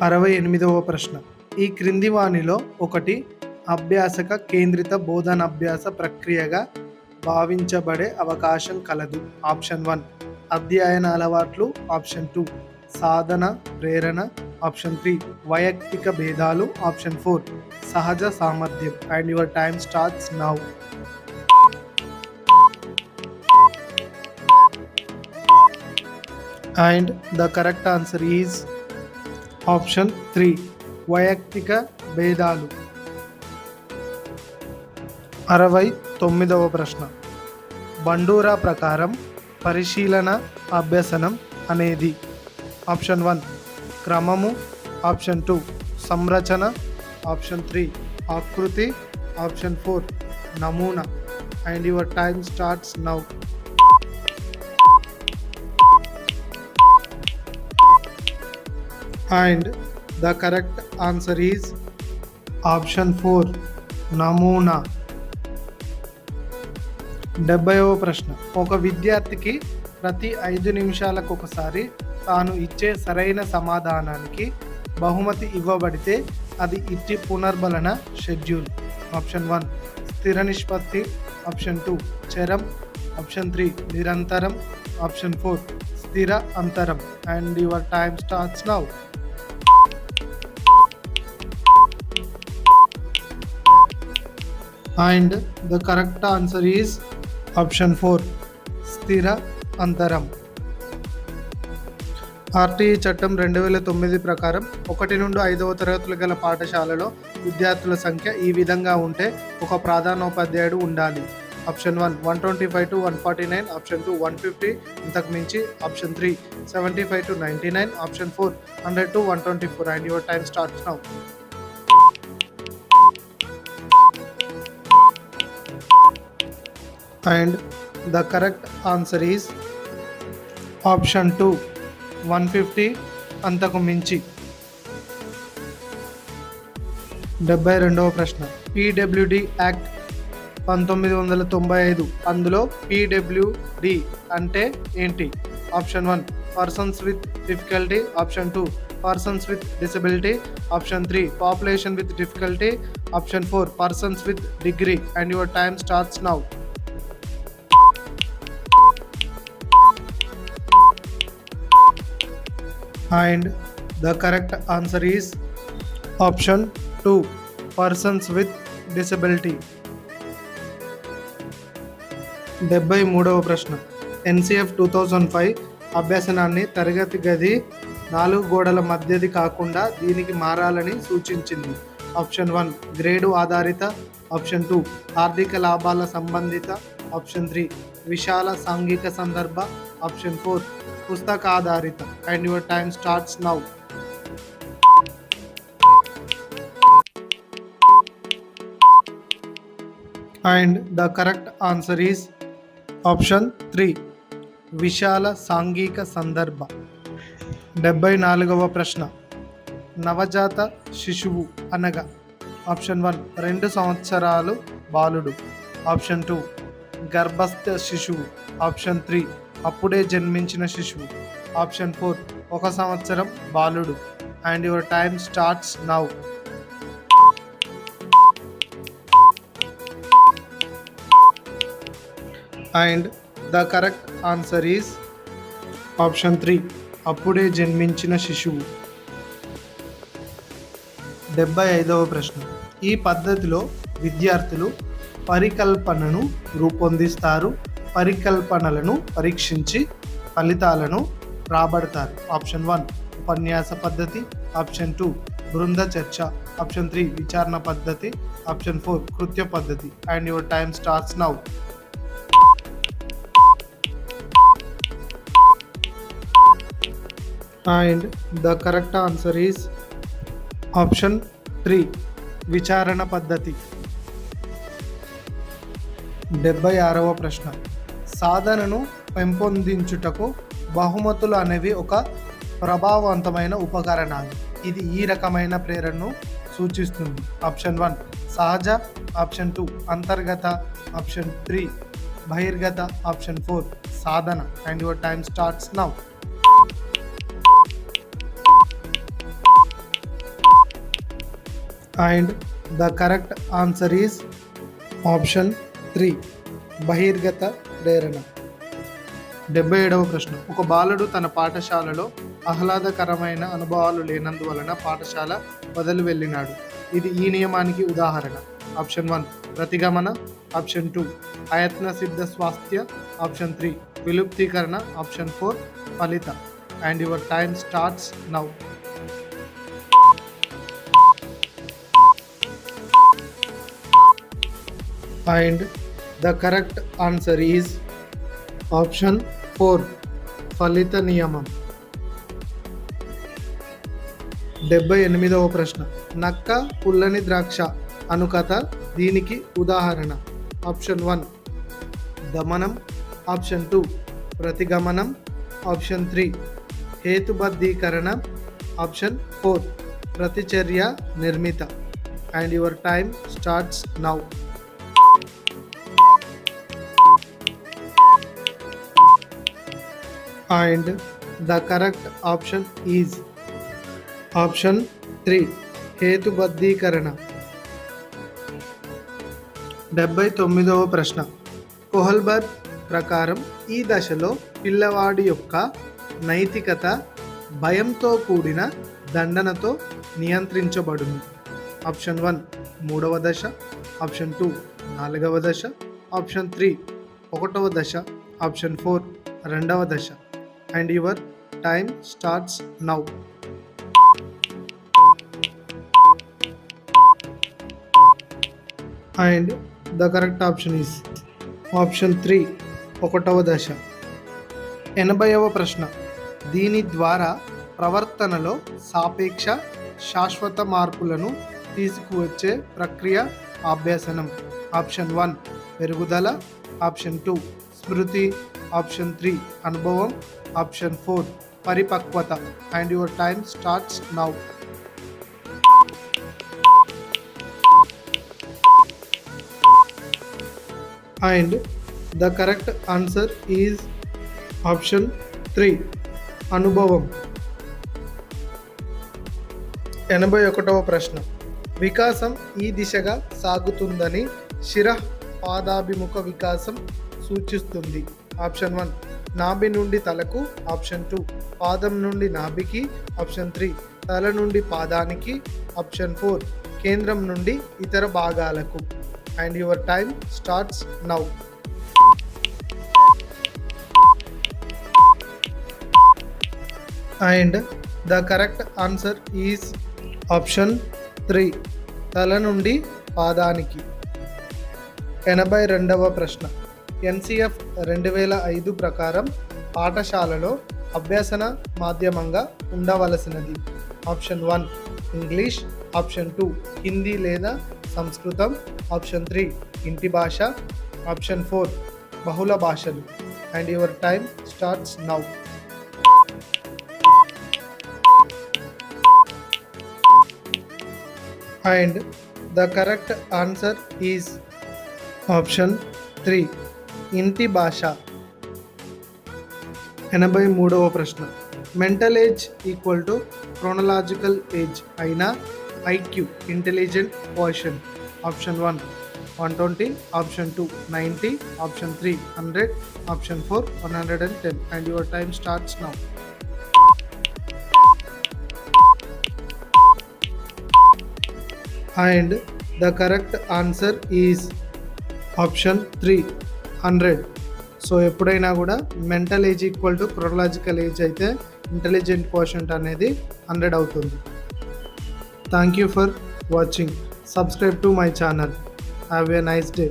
68వ ప్రశ్న. ఈ క్రింది వానిలో ఒకటి అభ్యాసక కేంద్రిత బోధనాభ్యాస ప్రక్రియగా భావించబడే అవకాశం కలదు. ఆప్షన్ 1 అధ్యయన అలవాట్లు, ఆప్షన్ 2 సాధన ప్రేరణ, ఆప్షన్ 3 వైయక్తిక భేదాలు, ఆప్షన్ 4 సహజ సామర్థ్యం. And your time starts now. And the correct answer is option 3 వైయక్తిక భేదాలు. 69వ ప్రశ్న. బండూరా ప్రకారం పరిశీలన అభ్యసనం అనేది ఆప్షన్ 1 క్రమము, ఆప్షన్ 2 సంరచన, ఆప్షన్ 3 ఆకృతి, ఆప్షన్ 4 నమూనా. And your time starts now. And the correct answer is option 4 నమూనా. 70వ ప్రశ్న. ఒక విద్యార్థికి ప్రతి 5 నిమిషాలకు ఒకసారి తాను ఇచ్చే సరైన సమాధానానికి బహుమతి ఇవ్వబడితే అది ఇచ్చి పునర్బలన షెడ్యూల్. ఆప్షన్ 1 స్థిర నిష్పత్తి, ఆప్షన్ 2 చరం, ఆప్షన్ 3 నిరంతరం, ఆప్షన్ 4 స్థిర అంతరం. And your time starts now. And the correct answer is option 4 స్థిర అంతరం. ఆర్టీఈ చట్టం 2009 ప్రకారం 1 నుండి 5వ తరగతులు గల పాఠశాలలో విద్యార్థుల సంఖ్య ఈ విధంగా ఉంటే ఒక ప్రధానోపాధ్యాయుడు ఉండాలి. ఆప్షన్ 1 125 to 149, ఆప్షన్ 2 150 ఇంతకు మించి, option 3 75 to 99, option 4 100 to 124. And your time starts now. And the correct answer is option 2 150 అంతకు మించి. 72వ ప్రశ్న. పీడబ్ల్యూడి యాక్ట్ 1995 అందులో పీడబ్ల్యూడి అంటే ఏంటి? Option 1 persons with difficulty, option 2 persons with disability, option 3 population with difficulty, option 4 persons with degree. And your time starts now. And the correct answer is option 2 persons with disability. 73వ ప్రశ్న. NCF 2005 అభ్యసనాన్ని తరగతి గది 4 గోడల మధ్యది కాకుండా దీనికి మారాలని సూచించింది. Option 1 grade ఆధారిత, option 2 ఆర్థిక లాభాల సంబంధిత, ఆప్షన్ 3 విశాల సాంఘిక సందర్భ, ఆప్షన్ 4 పుస్తక ఆధారిత. And your time starts now. And the correct answer is option 3 విశాల సాంఘిక సందర్భ. 74వ ప్రశ్న. నవజాత శిశువు అనగా ఆప్షన్ 1 2 సంవత్సరాలు బాలుడు, ఆప్షన్ 2 గర్భస్థ శిశువు, ఆప్షన్ 3 అప్పుడే జన్మించిన శిశువు, ఆప్షన్ 4 1 సంవత్సరం బాలుడు. And your time starts now. And the correct answer is option 3 అప్పుడే జన్మించిన శిశువు. 75వ ప్రశ్న. ఈ పద్ధతిలో విద్యార్థులు పరికల్పనను రూపొందిస్తారు, పరికల్పనలను పరీక్షించి ఫలితాలను రాబడతారు. ఆప్షన్ 1 ఉపన్యాస పద్ధతి, ఆప్షన్ 2 బృంద చర్చ, ఆప్షన్ 3 విచారణ పద్ధతి, ఆప్షన్ 4 కృత్య పద్ధతి. And your time starts now. And the correct answer is option 3 విచారణ పద్ధతి. 76వ ప్రశ్న. సాధనను పెంపొందించుటకు బహుమతులు అనేవి ఒక ప్రభావవంతమైన ఉపకరణాలు. ఇది ఈ రకమైన ప్రేరణను సూచిస్తుంది. ఆప్షన్ 1 సహజ, ఆప్షన్ 2 అంతర్గత, ఆప్షన్ 3 బహిర్గత, ఆప్షన్ 4 సాధన. And your time starts now. And the correct answer is option 3, బహిర్గత ప్రేరణ. 77వ ప్రశ్న. ఒక బాలుడు తన పాఠశాలలో ఆహ్లాదకరమైన అనుభవాలు లేనందువలన పాఠశాల వదిలి వెళ్ళినాడు. ఇది ఈ నియమానికి ఉదాహరణ. ఆప్షన్ 1 ప్రతిగమన, ఆప్షన్ 2 అయత్న సిద్ధ స్వాస్థ్య, ఆప్షన్ 3 విలుప్తీకరణ, ఆప్షన్ 4 ఫలిత. And your time starts now. And the correct answer is option 4 ఫలిత నియమం. 78వ ప్రశ్న. నక్క పుల్లని ద్రాక్ష అను కథ దీనికి ఉదాహరణ. ఆప్షన్ 1 గమనం, ఆప్షన్ 2 ప్రతిగమనం, ఆప్షన్ 3 హేతుబద్ధీకరణ, ఆప్షన్ 4 ప్రతిచర్య నిర్మిత. And your time starts now. And the correct option is option 3 హేతుబద్ధీకరణ. 79వ ప్రశ్న. కోహల్బర్గ్ ప్రకారం ఈ దశలో పిల్లవాడి యొక్క నైతికత భయంతో కూడిన దండనతో నియంత్రించబడును. ఆప్షన్ 1 3వ దశ, ఆప్షన్ 2 4వ దశ, ఆప్షన్ 3 1వ దశ, ఆప్షన్ 4 2వ దశ. And your time starts now. And the correct option is option 3 1వ దశ. 80వ ప్రశ్న. దీని ద్వారా ప్రవర్తనలో సాపేక్ష శాశ్వత మార్పులను తీసుకువచ్చే ప్రక్రియ అభ్యసనం. ఆప్షన్ 1 పెరుగుదల, ఆప్షన్ 2 స్మృతి, ఆప్షన్ 3 అనుభవం, ఆప్షన్ 4 పరిపక్వత. And your time starts now. And the correct answer is option 3 అనుభవం. 81వ ప్రశ్న. వికాసం ఈ దిశగా సాగుతుందని శిరః పాదాభిముఖ వికాసం సూచిస్తుంది. ఆప్షన్ 1 నాభి నుండి తలకు, ఆప్షన్ 2 పాదం నుండి నాభికి, ఆప్షన్ 3 తల నుండి పాదానికి, ఆప్షన్ 4 కేంద్రం నుండి ఇతర భాగాలకు. And your time starts now. And the correct answer is option 3 తల నుండి పాదానికి. 82వ ప్రశ్న. NCF 2005 ప్రకారం పాఠశాలలో అభ్యసన మాధ్యమంగా ఉండవలసినది. ఆప్షన్ 1 ఇంగ్లీష్, ఆప్షన్ 2 హిందీ లేదా సంస్కృతం, ఆప్షన్ 3 ఇంటి భాష, ఆప్షన్ 4 బహుళ భాషలు. And your time starts now. And the correct answer is option 3 ఇంటి భాష. 83వ ప్రశ్న. Mental age equal to chronological age అయిన IQ intelligent quotient. Option 1 120, option 2 90, option 3 100, option 4 110. And your time starts now. And the correct answer is option 3 100. So ఎప్పుడైనా కూడా mental age equal to chronological age అయితే intelligent quotient అనేది 100 అవుతుంది. Thank you for watching. Subscribe to my channel. Have a nice day.